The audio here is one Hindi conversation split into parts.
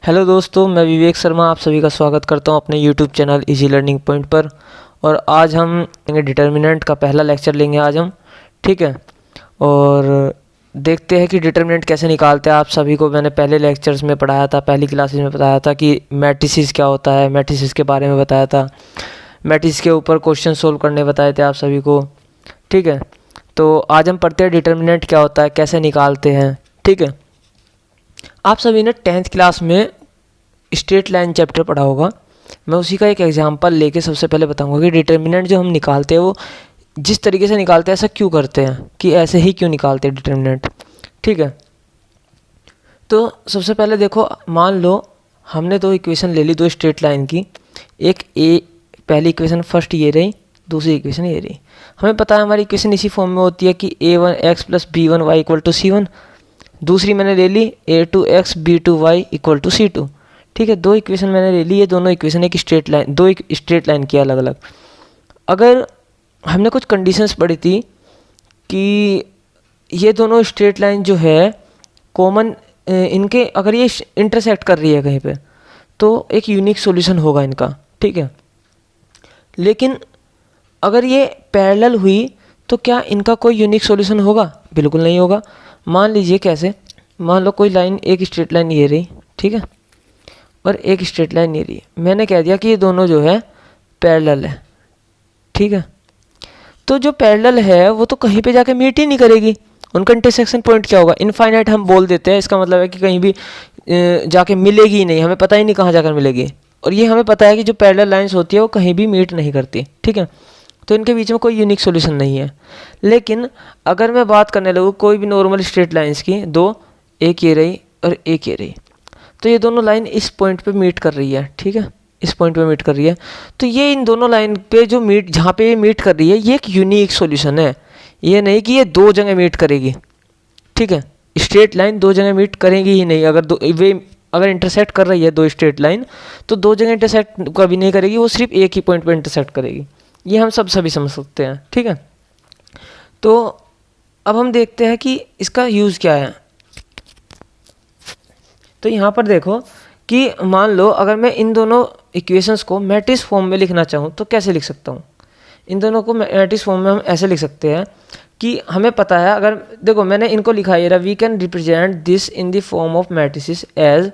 हेलो दोस्तों, मैं विवेक शर्मा आप सभी का स्वागत करता हूं अपने YouTube channel easy learning point पर। और आज हम लेंगे डिटर्मिनेंट का पहला लेक्चर लेंगे आज हम। ठीक है, और देखते हैं कि डिटर्मिनेंट कैसे निकालते हैं। आप सभी को मैंने पहले लेक्चर्स में पढ़ाया था, पहली क्लासेस में बताया था कि मैट्रिसेस क्या होता है, मैट्रिसेस के बारे में बताया था, मैट्रिक्स के ऊपर क्वेश्चन सोल्व करने बताए थे आप सभी को। ठीक है, तो आज हम पढ़ते हैं डिटर्मिनेंट क्या होता है, कैसे निकालते हैं। ठीक है, आप सभी ने 10th क्लास में स्ट्रेट लाइन चैप्टर पढ़ा होगा। मैं उसी का एक एग्जांपल लेके सबसे पहले बताऊंगा कि डिटर्मिनेंट जो हम निकालते हैं वो जिस तरीके से निकालते हैं ऐसा क्यों करते हैं, कि ऐसे ही क्यों निकालते हैं डिटर्मिनेंट। ठीक है, तो सबसे पहले देखो, मान लो हमने दो इक्वेशन ले ली, दो स्ट्रेट लाइन की। एक ए, पहली इक्वेशन फर्स्ट ये रही, दूसरी इक्वेशन ये रही। हमें पता है हमारी इक्वेशन इसी फॉर्म में होती है कि a1x + b1y = c1। दूसरी मैंने ले ली a2x b2y = c2। ठीक है, दो इक्वेशन मैंने ले ली, ये दोनों इक्वेशन एक स्ट्रेट लाइन, दो एक स्ट्रेट लाइन की अलग अलग। अगर हमने कुछ कंडीशंस पढ़ी थी कि ये दोनों स्ट्रेट लाइन जो है कॉमन, इनके अगर ये इंटरसेक्ट कर रही है कहीं पे तो एक यूनिक सॉल्यूशन होगा इनका। ठीक है, लेकिन अगर ये पैरेलल हुई तो क्या इनका कोई यूनिक सॉल्यूशन होगा? बिल्कुल नहीं होगा। मान लीजिए कैसे, मान लो कोई लाइन, एक स्ट्रेट लाइन ये रही, ठीक है, और एक स्ट्रेट लाइन ये रही। मैंने कह दिया कि ये दोनों जो है पैरेलल है। ठीक है, तो जो पैरेलल है वो तो कहीं पे जाके मीट ही नहीं करेगी। उनका इंटरसेक्शन पॉइंट क्या होगा? इनफाइनाइट हम बोल देते हैं, इसका मतलब है कि कहीं भी जाके मिलेगी ही नहीं, हमें पता ही नहीं कहाँ जाकर मिलेगी। और ये हमें पता है कि जो पैरेलल लाइंस होती है वो कहीं भी मीट नहीं करती। ठीक है, तो इनके बीच में कोई यूनिक सॉल्यूशन नहीं है। लेकिन अगर मैं बात करने लगूँ कोई भी नॉर्मल स्ट्रेट लाइंस की, दो, एक ये रही और एक ये रही, तो ये दोनों लाइन इस पॉइंट पे मीट कर रही है। ठीक है, इस पॉइंट पे मीट कर रही है, तो ये इन दोनों लाइन पे जो मीट, जहाँ पे ये मीट कर रही है, ये एक यूनिक सॉल्यूशन है। ये नहीं कि ये दो जगह मीट करेगी। ठीक है, स्ट्रेट लाइन दो जगह मीट करेगी ही नहीं। अगर वे अगर इंटरसेक्ट कर रही है दो स्ट्रेट लाइन, तो दो जगह इंटरसेक्ट कभी नहीं करेगी, वो सिर्फ एक ही पॉइंट पे इंटरसेक्ट करेगी। ये हम सभी समझ सकते हैं। ठीक है, तो अब हम देखते हैं कि इसका यूज़ क्या है। तो यहाँ पर देखो कि मान लो अगर मैं इन दोनों इक्वेशंस को मैट्रिक्स फॉर्म में लिखना चाहूँ तो कैसे लिख सकता हूँ? इन दोनों को मैट्रिक्स फॉर्म में हम ऐसे लिख सकते हैं कि हमें पता है, अगर देखो मैंने इनको लिखा है, we can represent this in the form of matrices as,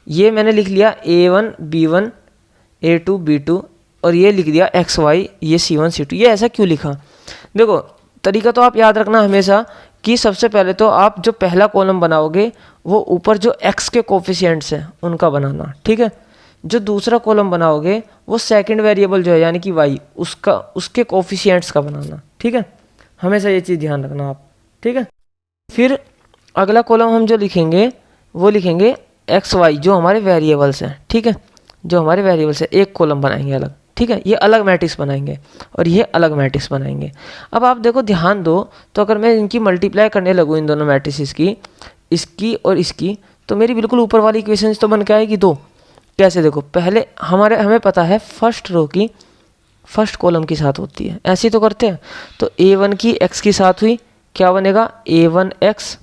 ये मैंने लिख लिया a1 b1 a2 b2 और ये लिख दिया xy, ये c1 c2। ये ऐसा क्यों लिखा? देखो तरीका तो आप याद रखना हमेशा कि सबसे पहले तो आप जो पहला कॉलम बनाओगे वो ऊपर जो x के कोफिशिएंट्स हैं उनका बनाना। ठीक है, जो दूसरा कॉलम बनाओगे वो सेकंड वेरिएबल जो है यानी कि y, उसके कोफिशिएंट्स का बनाना। ठीक है, हमेशा ये चीज़ ध्यान रखना आप। ठीक है, फिर अगला कॉलम हम जो लिखेंगे वो लिखेंगे एक्स वाई, जो हमारे वेरिएबल्स हैं। ठीक है, जो हमारे वेरिएबल्स हैं, एक कॉलम बनाएंगे अलग। ठीक है, ये अलग मैट्रिक्स बनाएंगे और ये अलग मैट्रिक्स बनाएंगे। अब आप देखो ध्यान दो, तो अगर मैं इनकी मल्टीप्लाई करने लगूँ, इन दोनों मैट्रिक्स की, इसकी और इसकी, तो मेरी बिल्कुल ऊपर वाली इक्वेशन तो बन के आएगी दो। कैसे? देखो पहले हमें पता है फर्स्ट रो की फर्स्ट कॉलम के साथ होती है, ऐसे ही तो करते हैं। तो a1 की x के साथ हुई, क्या बनेगा? a1x,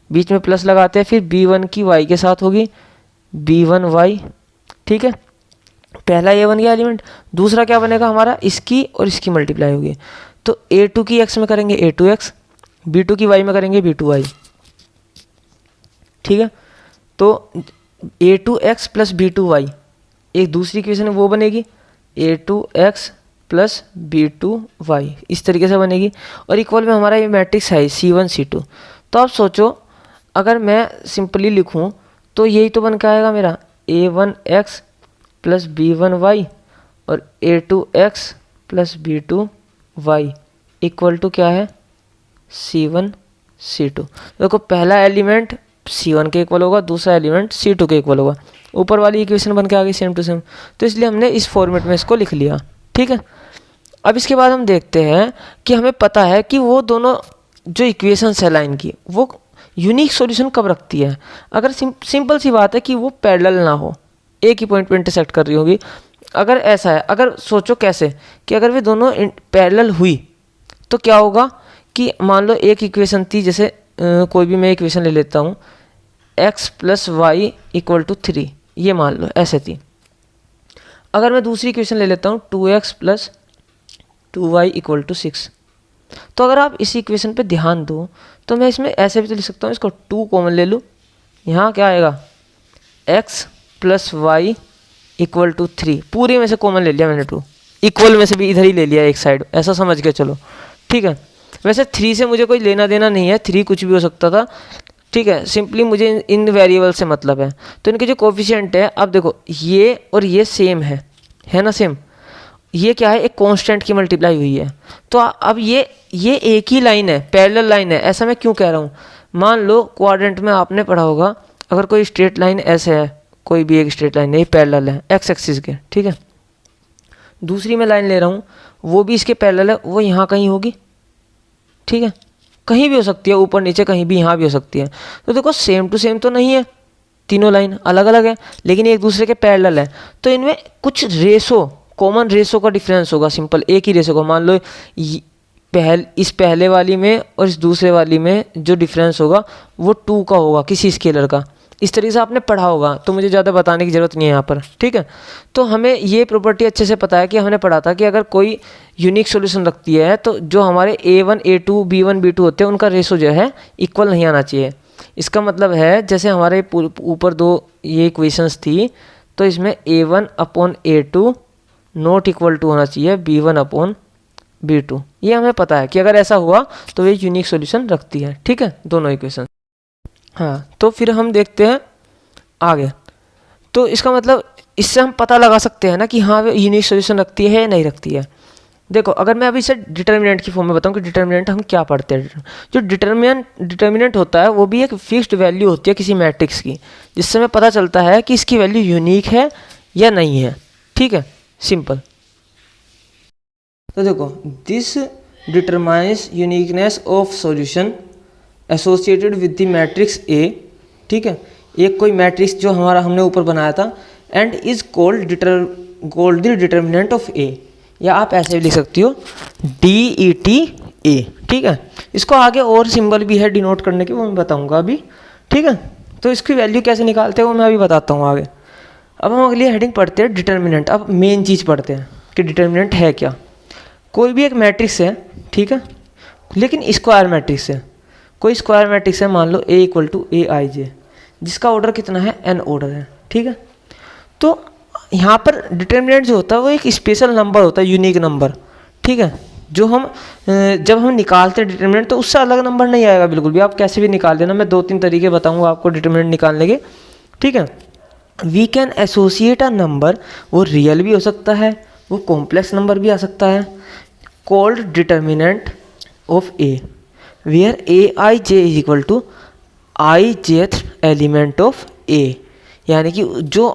बीच में प्लस लगाते हैं, फिर b1 की y के साथ होगी b1y। ठीक है, पहला a1 गया एलिमेंट। दूसरा क्या बनेगा हमारा? इसकी और इसकी मल्टीप्लाई होगी, तो a2 की x में करेंगे a2x, b2 की y में करेंगे b2y। ठीक है, तो a2x + b2y, एक दूसरी इक्वेशन वो बनेगी a2x + b2y, इस तरीके से बनेगी। और इक्वल में हमारा ये मैट्रिक्स है c1 c2। तो आप सोचो अगर मैं सिंपली लिखूं तो यही तो बन के आएगा मेरा a1x + b1y और a2x + b2y इक्वल टू क्या है? c1 c2। देखो पहला एलिमेंट c1 के इक्वल होगा, दूसरा एलिमेंट c2 के इक्वल होगा। ऊपर वाली इक्वेशन बन के आ गई सेम टू सेम, तो इसलिए हमने इस फॉर्मेट में इसको लिख लिया। ठीक है, अब इसके बाद हम देखते हैं कि हमें पता है कि वो दोनों जो इक्वेशंस है लाइन की वो यूनिक सॉल्यूशन कब रखती है। अगर सिंपल सी बात है कि वो पैरेलल ना हो, एक ही पॉइंट पे इंटरसेक्ट कर रही होगी। अगर ऐसा है, अगर सोचो कैसे कि अगर वे दोनों पैरेलल हुई तो क्या होगा कि मान लो एक इक्वेशन थी, जैसे कोई भी मैं इक्वेशन ले लेता हूँ x plus y equal to 3, ये मान लो ऐसे थी। अगर मैं दूसरी इक्वेशन ले लेता हूँ 2x plus 2y equal to 6, तो अगर आप इस इक्वेशन पे ध्यान दो तो मैं इसमें ऐसे भी तो लिख सकता हूँ, इसको 2 कॉमन ले लूँ, यहाँ क्या आएगा x plus y equal to 3, पूरे में से कॉमन ले लिया मैंने, 2 इक्वल में से भी इधर ही ले लिया एक साइड, ऐसा समझ के चलो, ठीक है। वैसे 3 से मुझे कोई लेना देना नहीं है, 3 कुछ भी हो सकता था, ठीक है, सिंपली मुझे इन वेरिएबल से मतलब है। तो इनके जो कोफिशिएंट है, अब देखो ये और ये सेम है ना, सेम, ये क्या है, एक कांस्टेंट की मल्टीप्लाई हुई है। तो अब ये एक ही लाइन है, पैरेलल लाइन है। ऐसा मैं क्यों कह रहा हूँ, मान लो क्वाड्रेंट में आपने पढ़ा होगा, अगर कोई स्ट्रेट लाइन ऐसे है, कोई भी एक स्ट्रेट लाइन है, पैरेलल है एक्स एक्सिस के, ठीक है, दूसरी मैं लाइन ले रहा हूँ, वो भी इसके पैरेलल है, वो यहाँ कहीं होगी, ठीक है, कहीं भी हो सकती है, ऊपर नीचे कहीं भी, यहाँ भी हो सकती है। तो देखो सेम टू सेम तो नहीं है, तीनों लाइन अलग अलग है, लेकिन एक दूसरे के पैरेलल है, तो इनमें कुछ रेशो, कॉमन रेशो का डिफरेंस होगा, सिंपल एक ही रेशो का। मान लो इस पहले वाली में और इस दूसरे वाली में जो डिफरेंस होगा वो 2 का होगा, किसी स्केलर का। इस तरीके से आपने पढ़ा होगा, तो मुझे ज़्यादा बताने की ज़रूरत नहीं है यहाँ पर, ठीक है। तो हमें ये प्रॉपर्टी अच्छे से पता है कि हमने पढ़ा था कि अगर कोई यूनिक सॉल्यूशन रखती है तो जो हमारे A1 A2 B1 B2 होते हैं उनका रेशो जो है इक्वल नहीं आना चाहिए। इसका मतलब है जैसे हमारे ऊपर 2 ये इक्वेशंस थी, तो इसमें A1 upon A2 not equal to होना चाहिए B1 अपॉन B2। ये हमें पता है कि अगर ऐसा हुआ तो ये यूनिक सॉल्यूशन रखती है, ठीक है, दोनों इक्वेशन। हाँ, तो फिर हम देखते हैं आगे। तो इसका मतलब इससे हम पता लगा सकते हैं ना कि हाँ वे यूनिक सॉल्यूशन रखती है या नहीं रखती है। देखो अगर मैं अभी इसे डिटर्मिनेंट की फॉर्म में बताऊं कि डिटर्मिनेंट हम क्या पढ़ते हैं, जो डिटर्मिनेंट होता है वो भी एक फिक्स्ड वैल्यू होती है किसी मैट्रिक्स की, जिससे हमें पता चलता है कि इसकी वैल्यू यूनिक है या नहीं है, ठीक है, सिंपल। तो देखो this determines uniqueness of solution associated with the matrix A, ठीक है, एक कोई मैट्रिक्स जो हमने ऊपर बनाया था, and is called the determinant of A, या आप ऐसे भी लिख सकती हो DETA, ठीक है। इसको आगे और सिंबल भी है डिनोट करने के, वो मैं बताऊंगा अभी, ठीक है। तो इसकी वैल्यू कैसे निकालते हैं वो मैं अभी बताता हूँ आगे। अब हम अगली हेडिंग पढ़ते हैं डिटर्मिनेंट। अब मेन चीज़ पढ़ते हैं कि डिटर्मिनेंट है क्या। कोई भी एक मैट्रिक्स है, ठीक है, लेकिन स्क्वायर मैट्रिक्स है, कोई स्क्वायर मैट्रिक्स है, मान लो A इक्वल टू AIJ, जिसका ऑर्डर कितना है, n ऑर्डर है, ठीक है। तो यहाँ पर डिटर्मिनेंट जो होता है वो एक स्पेशल नंबर होता है, यूनिक नंबर, ठीक है, जो हम जब हम निकालते हैं डिटर्मिनेंट तो उससे अलग नंबर नहीं आएगा बिल्कुल भी, आप कैसे भी निकाल देना। मैं 2-3 तरीके बताऊंगा आपको डिटर्मिनेंट निकालने के, ठीक है। We can associate a number, वो रियल भी हो सकता है, वो कॉम्प्लेक्स नंबर भी आ सकता है, called determinant of A, where AIJ is equal to ijth element of A, यानी कि जो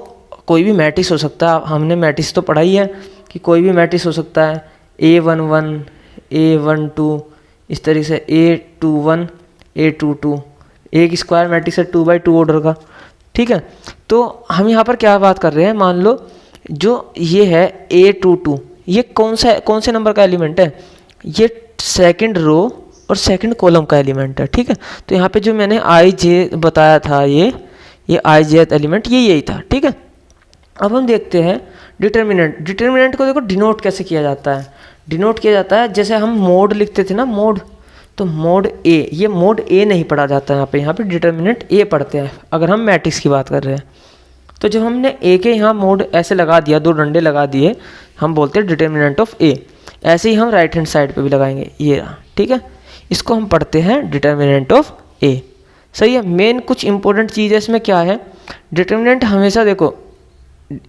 कोई भी मैट्रिक्स हो सकता है, हमने मैट्रिक्स तो पढ़ा ही है कि कोई भी मैट्रिक्स हो सकता है, A11 A12, इस तरीके से A21 A22, एक स्क्वायर मैट्रिक्स है 2x2 ऑर्डर का, ठीक है। तो हम यहाँ पर क्या बात कर रहे हैं, मान लो जो ये है A22, ये कौन से नंबर का एलिमेंट है, ये सेकंड रो और सेकंड कॉलम का एलिमेंट है, ठीक है। तो यहाँ पे जो मैंने IJ बताया था, ये ijth एलिमेंट ये यही था, ठीक है। अब हम देखते हैं डिटर्मिनेंट को देखो डिनोट कैसे किया जाता है। डिनोट किया जाता है जैसे हम मोड लिखते थे ना, मोड, तो मोड A, ये मोड A नहीं पढ़ा जाता है यहाँ पे डिटर्मिनेंट A पढ़ते हैं अगर हम मैट्रिक्स की बात कर रहे हैं। तो जब हमने A के यहाँ मोड ऐसे लगा दिया, 2 डंडे लगा दिए, हम बोलते हैं डिटर्मिनेंट ऑफ A। ऐसे ही हम राइट हैंड साइड पे भी लगाएंगे, ये रहा, ठीक है, इसको हम पढ़ते हैं डिटर्मिनेंट ऑफ A, सही है। मेन कुछ इंपॉर्टेंट चीज़ है इसमें क्या है, डिटर्मिनेंट हमेशा देखो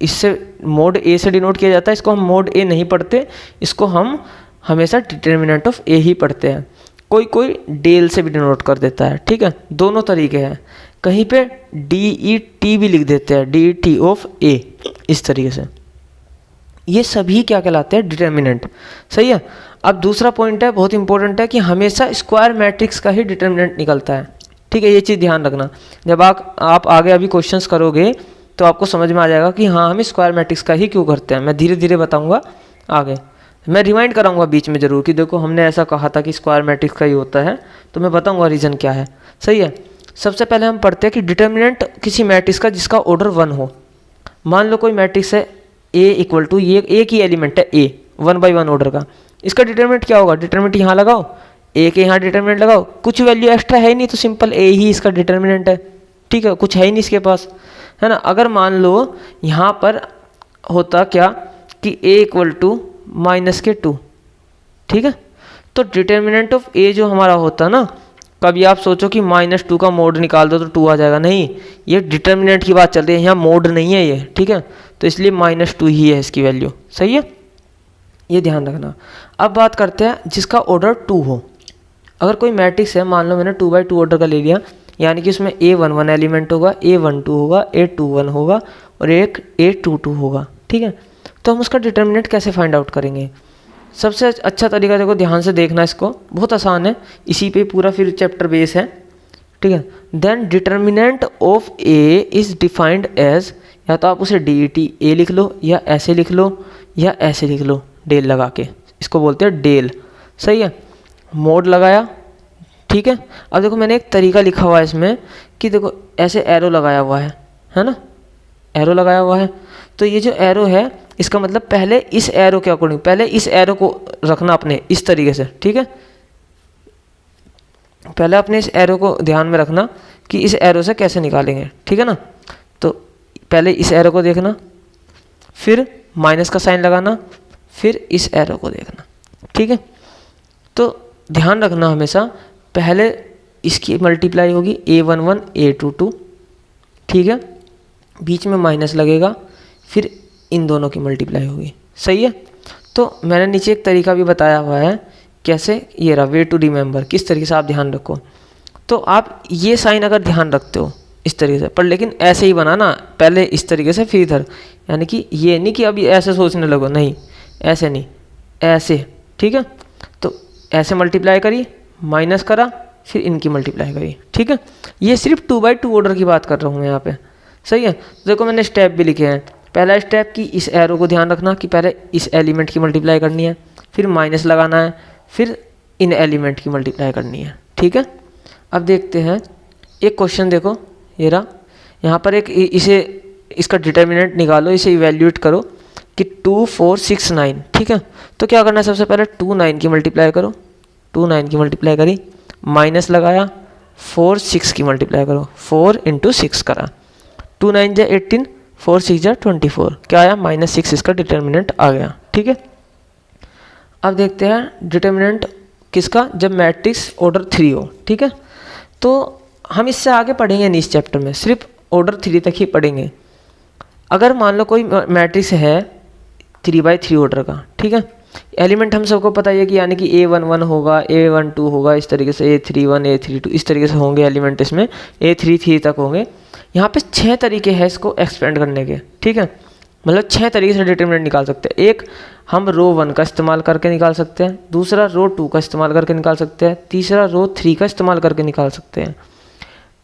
इससे मोड A से डिनोट किया जाता है, इसको हम मोड A नहीं पढ़ते, इसको हम हमेशा डिटर्मिनेंट ऑफ A ही पढ़ते हैं। कोई डेल से भी डिनोट कर देता है, ठीक है, दोनों तरीके हैं। कहीं पे DET भी लिख देते हैं, DET ऑफ A, इस तरीके से। ये सभी क्या कहलाते हैं, डिटर्मिनेंट, सही है। अब दूसरा पॉइंट है, बहुत इंपॉर्टेंट है, कि हमेशा स्क्वायर मैट्रिक्स का ही डिटर्मिनेंट निकलता है, ठीक है, ये चीज़ ध्यान रखना। जब आप आगे अभी क्वेश्चंस करोगे तो आपको समझ में आ जाएगा कि हाँ हम स्क्वायर मैट्रिक्स का ही क्यों करते हैं। मैं धीरे धीरे बताऊंगा आगे, मैं रिमाइंड कराऊंगा बीच में ज़रूर कि देखो हमने ऐसा कहा था कि स्क्वायर मैट्रिक्स का ही होता है, तो मैं बताऊंगा रीज़न क्या है, सही है। सबसे पहले हम पढ़ते हैं कि डिटर्मिनेंट किसी मैट्रिक्स का जिसका ऑर्डर 1 हो। मान लो कोई मैट्रिक्स है ए इक्वल टू, ये ए की एलिमेंट है ए, 1/1 ऑर्डर का, इसका डिटर्मिनेंट क्या होगा? डिटर्मिनेंट यहाँ लगाओ, ए के यहाँ डिटर्मिनेंट लगाओ, कुछ वैल्यू एक्स्ट्रा है ही नहीं तो सिंपल ए ही इसका डिटर्मिनेंट है, ठीक है, कुछ है ही नहीं इसके पास, है ना। अगर मान लो यहाँ पर होता क्या कि ए इक्वल टू -2, ठीक है, तो डिटर्मिनेंट ऑफ ए जो हमारा होता ना, कभी आप सोचो कि -2 का मोड निकाल दो तो 2 आ जाएगा, नहीं, ये डिटर्मिनेंट की बात चल रही है, यहाँ मोड नहीं है ये, ठीक है, तो इसलिए -2 ही है इसकी वैल्यू, सही है, ये ध्यान रखना। अब बात करते हैं जिसका ऑर्डर 2 हो। अगर कोई मैट्रिक्स है, मान लो मैंने 2/2 ऑर्डर का ले लिया, यानी कि उसमें A11 एलिमेंट होगा, A12 होगा, A21 होगा और एक A22 होगा, ठीक है, तो हम उसका डिटर्मिनेंट कैसे फाइंड आउट करेंगे? सबसे अच्छा तरीका देखो, ध्यान से देखना, इसको बहुत आसान है, इसी पे पूरा फिर चैप्टर बेस है, ठीक है। Then determinant of A is defined as, या तो आप उसे DET ए लिख लो, या ऐसे लिख लो, या ऐसे लिख लो, डेल लगा के, इसको बोलते हैं डेल, सही है, मोड लगाया, ठीक है। अब देखो मैंने एक तरीका लिखा हुआ है इसमें कि देखो ऐसे एरो लगाया हुआ है ना, एरो लगाया हुआ है, तो ये जो एरो है इसका मतलब पहले इस एरो के अकॉर्डिंग, पहले इस एरो को रखना अपने इस तरीके से, ठीक है, पहले अपने इस एरो को ध्यान में रखना कि इस एरो से कैसे निकालेंगे, ठीक है ना। तो पहले इस एरो को देखना, फिर माइनस का साइन लगाना, फिर इस एरो को देखना, ठीक है। तो ध्यान रखना हमेशा, पहले इसकी मल्टीप्लाई होगी A11 A22, ठीक है, बीच में माइनस लगेगा, फिर इन दोनों की मल्टीप्लाई होगी, सही है। तो मैंने नीचे एक तरीका भी बताया हुआ है कैसे, ये रहा वे टू रिमेंबर, किस तरीके से आप ध्यान रखो। तो आप ये साइन अगर ध्यान रखते हो इस तरीके से, पर लेकिन ऐसे ही बनाना, पहले इस तरीके से फिर इधर, यानी कि ये नहीं कि अभी ऐसे सोचने लगो, नहीं ऐसे नहीं, ऐसे, ठीक है। तो ऐसे मल्टीप्लाई करी, माइनस करा, फिर इनकी मल्टीप्लाई करी, ठीक है। ये सिर्फ 2/2 ऑर्डर की बात कर रहा हूँ मैं यहाँ पे, सही है। तो देखो मैंने स्टेप भी लिखे हैं, पहला स्टेप कि इस एरो को ध्यान रखना कि पहले इस एलिमेंट की मल्टीप्लाई करनी है, फिर माइनस लगाना है, फिर इन एलिमेंट की मल्टीप्लाई करनी है, ठीक है। अब देखते हैं एक क्वेश्चन, देखो ये रहा, यहाँ पर एक इसे इसका डिटर्मिनेंट निकालो, इसे इवेल्यूएट करो कि 2 4 6 9, ठीक है। तो क्या करना है, सबसे पहले 2 9 की मल्टीप्लाई करो, 2 9 की मल्टीप्लाई करी, माइनस लगाया, 4 6 की मल्टीप्लाई करो, 4 × 6 करा, 2 9 जा 18, 4 6 जा 24, क्या आया -6 इसका डिटर्मिनेंट आ गया, ठीक है। अब देखते हैं डिटर्मिनेंट किसका, जब मैट्रिक्स ऑर्डर 3 हो, ठीक है। तो हम इससे आगे पढ़ेंगे नहीं इस चैप्टर में, सिर्फ ऑर्डर 3 तक ही पढ़ेंगे। अगर मान लो कोई मैट्रिक्स है 3/3 ऑर्डर का, ठीक है, एलिमेंट हम सबको पता है कि यानी कि A11 होगा, A12 होगा, इस तरीके से A31 A32 इस तरीके से होंगे एलिमेंट, इसमें A33 तक होंगे। यहाँ पे 6 तरीके हैं इसको एक्सपेंड करने के, ठीक है, मतलब 6 तरीके से डिटर्मिनेंट निकाल सकते हैं। एक हम रो 1 का इस्तेमाल करके निकाल सकते हैं, दूसरा रो 2 का इस्तेमाल करके निकाल सकते हैं, तीसरा रो 3 का इस्तेमाल करके निकाल सकते हैं,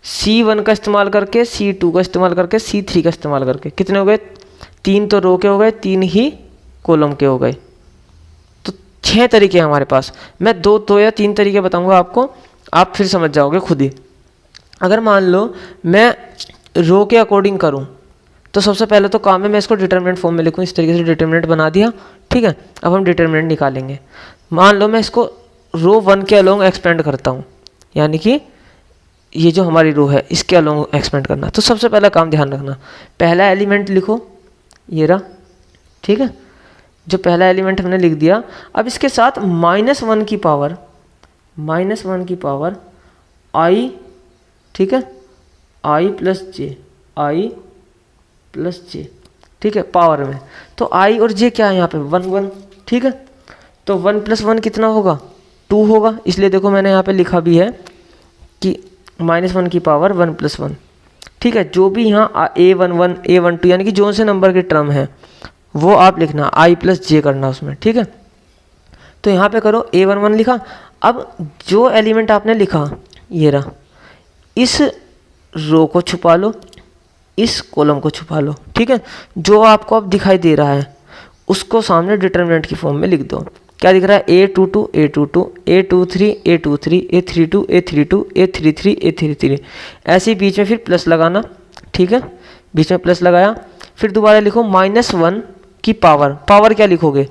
C1 का इस्तेमाल करके, C2 का इस्तेमाल करके, C3 का इस्तेमाल करके। कितने हो गए? 3 तो रो के हो गए, 3 ही कॉलम के हो गए, तो 6 तरीके हैं हमारे पास। मैं 2 या 3 तरीके बताऊंगा आपको, आप फिर समझ जाओगे खुद ही। अगर मान लो मैं रो के अकॉर्डिंग करूं, तो सबसे पहले तो काम है मैं इसको डिटर्मिनेंट फॉर्म में लिखूं, इस तरीके से डिटर्मिनेंट बना दिया, ठीक है। अब हम डिटर्मिनेंट निकालेंगे। मान लो मैं इसको रो 1 के अलोंग एक्सपेंड करता हूं, यानी कि ये जो हमारी रो है इसके अलोंग एक्सपेंड करना। तो सबसे पहला काम ध्यान रखना, पहला एलिमेंट लिखो, ये रहा, ठीक है, जो पहला एलिमेंट हमने लिख दिया। अब इसके साथ -1 की पावर i, ठीक है, i प्लस जे, ठीक है, पावर में। तो i और j क्या है यहाँ पे 1 1, ठीक है। तो 1 + 1 कितना होगा? 2 होगा, इसलिए देखो मैंने यहाँ पे लिखा भी है कि -1 की पावर 1 + 1, ठीक है। जो भी यहाँ A11 A12 यानी कि जो से नंबर की टर्म है वो आप लिखना, i + j करना उसमें, ठीक है। तो यहाँ पे करो, A11 लिखा। अब जो एलिमेंट आपने लिखा ये रहा, इस रो को छुपा लो, इस कॉलम को छुपा लो, ठीक है। जो आपको अब दिखाई दे रहा है उसको सामने डिटर्मिनेंट की फॉर्म में लिख दो। क्या दिख रहा है, A22 A22 A23 A23 A32 A32 A33 A33, ऐसे ही बीच में फिर प्लस लगाना, ठीक है, बीच में प्लस लगाया। फिर दोबारा लिखो -1 की पावर क्या लिखोगे,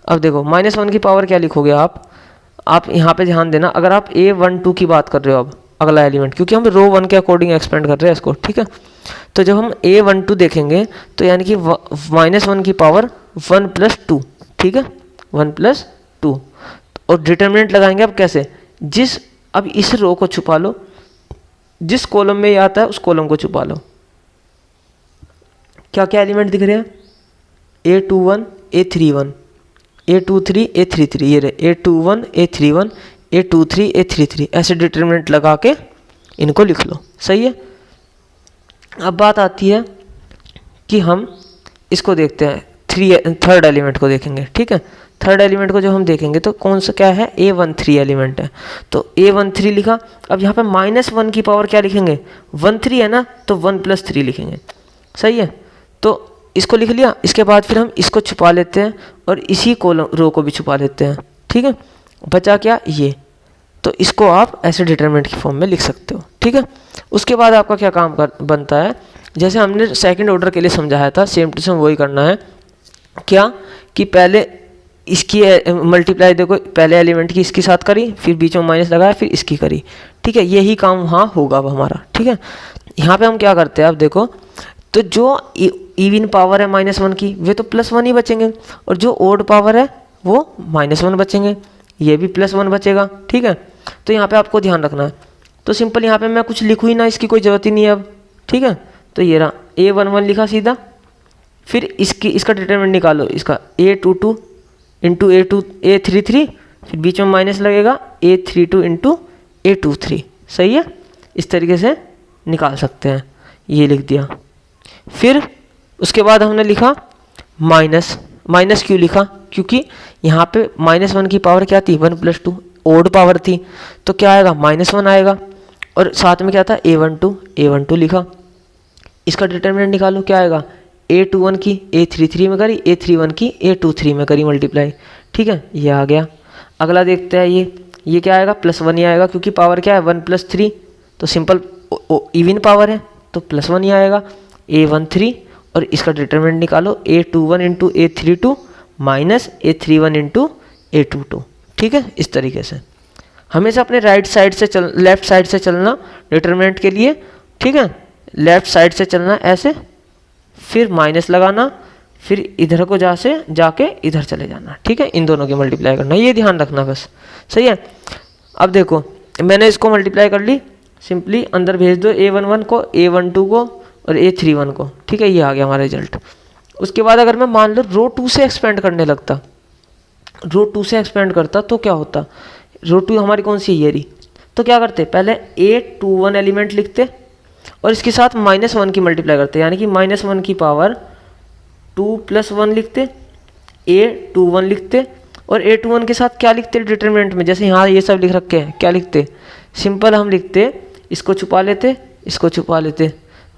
अब देखो -1 की पावर क्या लिखोगे आप यहाँ पे ध्यान देना, अगर आप A12 की बात कर रहे हो, अब अगला एलिमेंट, क्योंकि हम रो 1 के अकॉर्डिंग एक्सपेंड कर रहे हैं इसको, ठीक है। तो जब हम A12 देखेंगे तो यानी कि -1 की पावर 1 + 2, ठीक है, 1 + 2, और डिटर्मिनेंट लगाएंगे अब कैसे, अब इस रो को छुपा लो, जिस कॉलम में ये आता है उस कॉलम को छुपा लो। क्या क्या एलिमेंट दिख रहे हैं, A21 A31 A23 A33, ये रहे A21 A31 A23 A33, ऐसे डिटरमिनेंट लगा के इनको लिख लो, सही है। अब बात आती है कि हम इसको देखते हैं, थर्ड एलिमेंट को देखेंगे, ठीक है। थर्ड एलिमेंट को जब हम देखेंगे तो कौन सा क्या है, A13 एलिमेंट है, तो A13 लिखा। अब यहाँ पे -1 की पावर क्या लिखेंगे, 13 है ना, तो 1 + 3 लिखेंगे, सही है। तो इसको लिख लिया, इसके बाद फिर हम इसको छुपा लेते हैं और इसी कॉलम रो को भी छुपा लेते हैं, ठीक है। बचा क्या, ये, तो इसको आप ऐसे डिटरमिनेंट की फॉर्म में लिख सकते हो, ठीक है। उसके बाद आपका क्या काम बनता है, जैसे हमने सेकंड ऑर्डर के लिए समझाया था, सेम टू सेम वही करना है। क्या कि पहले इसकी मल्टीप्लाई, देखो पहले एलिमेंट की इसके साथ करी, फिर बीच में माइनस लगाया, फिर इसकी करी, ठीक है। यही काम वहाँ होगा अब हमारा, ठीक है। यहाँ पे हम क्या करते हैं, अब देखो, तो जो इवन पावर है -1 की, वे तो +1 ही बचेंगे, और जो ओड पावर है वो -1 बचेंगे, ये भी +1 बचेगा, ठीक है। तो यहाँ पे आपको ध्यान रखना है। तो सिंपल यहाँ पे मैं कुछ लिखूँ ही ना, इसकी कोई ज़रूरत ही नहीं है अब, ठीक है। तो ये रहा A11 लिखा सीधा, फिर इसका डिटरमिनेंट निकालो, इसका A22 × A33, फिर बीच में माइनस लगेगा A32 × A23, सही है। इस तरीके से निकाल सकते हैं, ये लिख दिया। फिर उसके बाद हमने लिखा माइनस क्यों लिखा, क्योंकि यहाँ पे -1 की पावर क्या थी, 1 + 2 ओड पावर थी, तो क्या आएगा, -1 आएगा, और साथ में क्या था, A12 लिखा। इसका डिटरमिनेंट निकालो, क्या आएगा, A21 की A33 में करी, A31 की A23 में करी मल्टीप्लाई, ठीक है, ये आ गया। अगला देखते हैं, ये क्या आएगा, +1 ही आएगा, क्योंकि पावर क्या है, 1 + 3, तो सिंपल इवन पावर है तो +1 ही आएगा। A13, और इसका डिटरमिनेंट निकालो, A21 × A32 minus A31 × A22, ठीक है। इस तरीके से हमेशा अपने राइट साइड से लेफ्ट साइड से चलना डिटरमिनेंट के लिए, ठीक है, लेफ्ट साइड से चलना ऐसे, फिर माइनस लगाना, फिर इधर को जाके इधर चले जाना, ठीक है। इन दोनों की मल्टीप्लाई करना, ये ध्यान रखना बस, सही है। अब देखो मैंने इसको मल्टीप्लाई कर ली, सिंपली अंदर भेज दो A11 को, A12 को और A31 को, ठीक है, ये आ गया हमारा रिजल्ट। उसके बाद अगर मैं मान लो रो 2 से एक्सपेंड करने लगता, रो 2 से एक्सपेंड करता तो क्या होता, रो 2 हमारी कौन सी, ये रही, तो क्या करते, पहले A21 एलिमेंट लिखते और इसके साथ -1 की मल्टीप्लाई करते, यानी कि -1 की पावर 2 + 1 लिखते, A21 लिखते, और A21 के साथ क्या लिखते डिटरमिनेंट में, जैसे यहाँ ये सब लिख रखे हैं, क्या लिखते, सिंपल हम लिखते, इसको छुपा लेते, इसको छुपा लेते,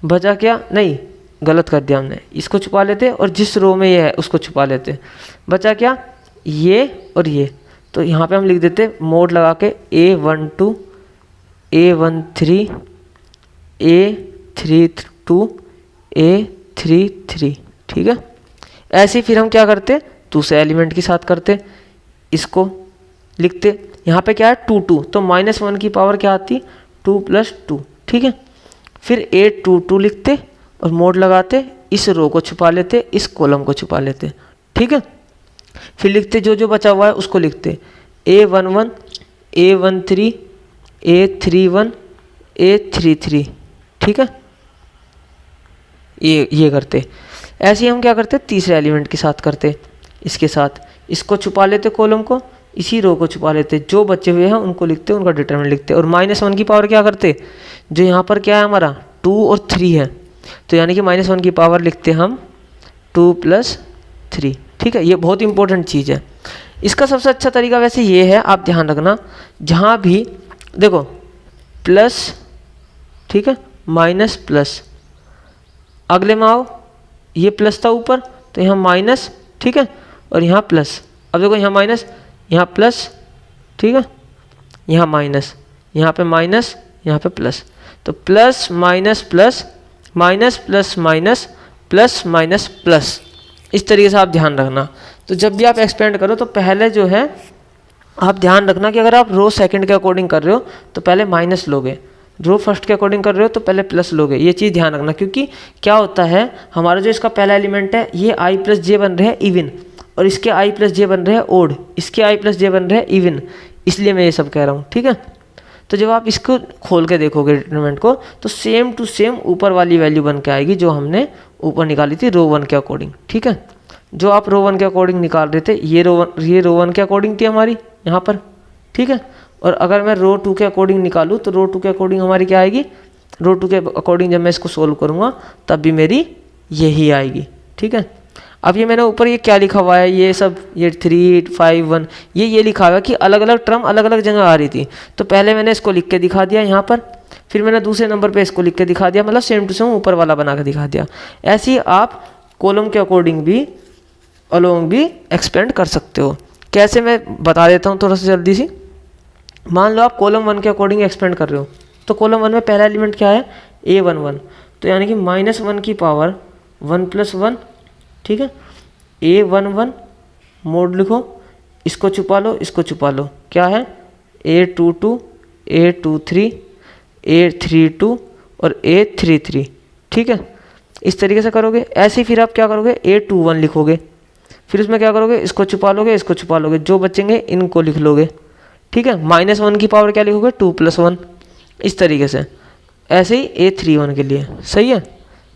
बचा क्या, नहीं गलत कर दिया हमने, इसको छुपा लेते और जिस रो में ये है उसको छुपा लेते, बचा क्या, ये और ये। तो यहाँ पे हम लिख देते मोड लगा के A12 A13 A32 A33, ठीक है। ऐसे ही फिर हम क्या करते, दूसरे एलिमेंट के साथ करते, इसको लिखते, यहाँ पे क्या है 2 तो -1 की पावर क्या आती, 2 + 2, ठीक है। फिर A22 लिखते और मोड लगाते, इस रो को छुपा लेते, इस कॉलम को छुपा लेते, ठीक है। फिर लिखते जो बचा हुआ है उसको लिखते, A11 A13 A31 A33, ठीक है, ये करते। ऐसे ही हम क्या करते, तीसरे एलिमेंट के साथ करते, इसके साथ इसको छुपा लेते, कॉलम को, इसी रो को छुपा लेते, जो बचे हुए हैं उनको लिखते, उनका डिटरमिनेंट लिखते, और -1 की पावर क्या करते, जो यहाँ पर क्या है हमारा 2 और 3 है, तो यानी कि -1 की पावर लिखते हम 2 + 3, ठीक है। ये बहुत इंपॉर्टेंट चीज़ है। इसका सबसे अच्छा तरीका वैसे ये है, आप ध्यान रखना, जहाँ भी देखो प्लस, ठीक है, माइनस प्लस, अगले में आओ, ये प्लस था ऊपर तो यहाँ माइनस, ठीक है, और यहाँ प्लस, अब देखो यहाँ माइनस, यहाँ प्लस, ठीक है, यहाँ माइनस, यहाँ पे माइनस, यहाँ पे प्लस। तो plus minus plus, minus plus minus, plus minus plus, इस तरीके से आप ध्यान रखना। तो जब भी आप एक्सपेंड करो तो पहले जो है आप ध्यान रखना कि अगर आप रो सेकंड के अकॉर्डिंग कर रहे हो तो पहले माइनस लोगे, रो फर्स्ट के अकॉर्डिंग कर रहे हो तो पहले प्लस लोगे। ये चीज़ ध्यान रखना, क्योंकि क्या होता है हमारा जो इसका पहला एलिमेंट है ये आई प्लस जे बन रहे हैं इवन, और इसके आई प्लस जे बन रहे हैं ओड, इसके आई प्लस जे बन रहे हैं इवन, इसलिए मैं ये सब कह रहा हूँ, ठीक है। तो जब आप इसको खोल के देखोगे डिटरमिनेंट को तो सेम टू सेम ऊपर वाली वैल्यू बन के आएगी जो हमने ऊपर निकाली थी रो 1 के अकॉर्डिंग, ठीक है। जो आप रो 1 के अकॉर्डिंग निकाल रहे थे ये रो 1 के अकॉर्डिंग थी हमारी यहाँ पर, ठीक है। और अगर मैं रो 2 के अकॉर्डिंग निकालूँ तो रो 2 के अकॉर्डिंग हमारी क्या आएगी, रो 2 के अकॉर्डिंग जब मैं इसको सोल्व करूँगा तब भी मेरी यही आएगी, ठीक है। अब ये मैंने ऊपर ये क्या लिखा हुआ है, ये सब ये 3 5 1 ये लिखा हुआ है कि अलग अलग टर्म अलग अलग जगह आ रही थी। तो पहले मैंने इसको लिख के दिखा दिया यहाँ पर, फिर मैंने दूसरे नंबर पे इसको लिख के दिखा दिया, मतलब सेम टू सेम ऊपर वाला बना के दिखा दिया। ऐसे ही आप कॉलम के अकॉर्डिंग भी अलोंग भी एक्सपेंड कर सकते हो। कैसे मैं बता देता हूँ थोड़ा सा जल्दी सी। मान लो आप कॉलम 1 के अकॉर्डिंग एक्सपेंड कर रहे हो तो कॉलम 1 में पहला एलिमेंट क्या है, A11, तो यानी कि -1 की पावर 1 + 1, ठीक है। A11 मोड लिखो, इसको छुपा लो, इसको छुपा लो, क्या है A22, A23, A32 और A33, ठीक है। इस तरीके से करोगे। ऐसे ही फिर आप क्या करोगे, A21 लिखोगे, फिर उसमें क्या करोगे, इसको छुपा लोगे, इसको छुपा लोगे, जो बचेंगे इनको लिख लोगे, ठीक है। -1 की पावर क्या लिखोगे, 2 + 1, इस तरीके से। ऐसे ही A31 के लिए, सही है,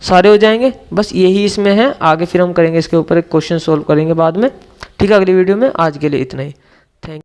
सारे हो जाएंगे। बस यही इसमें है, आगे फिर हम करेंगे इसके ऊपर एक क्वेश्चन सोल्व करेंगे बाद में, ठीक है, अगली वीडियो में। आज के लिए इतना ही, थैंक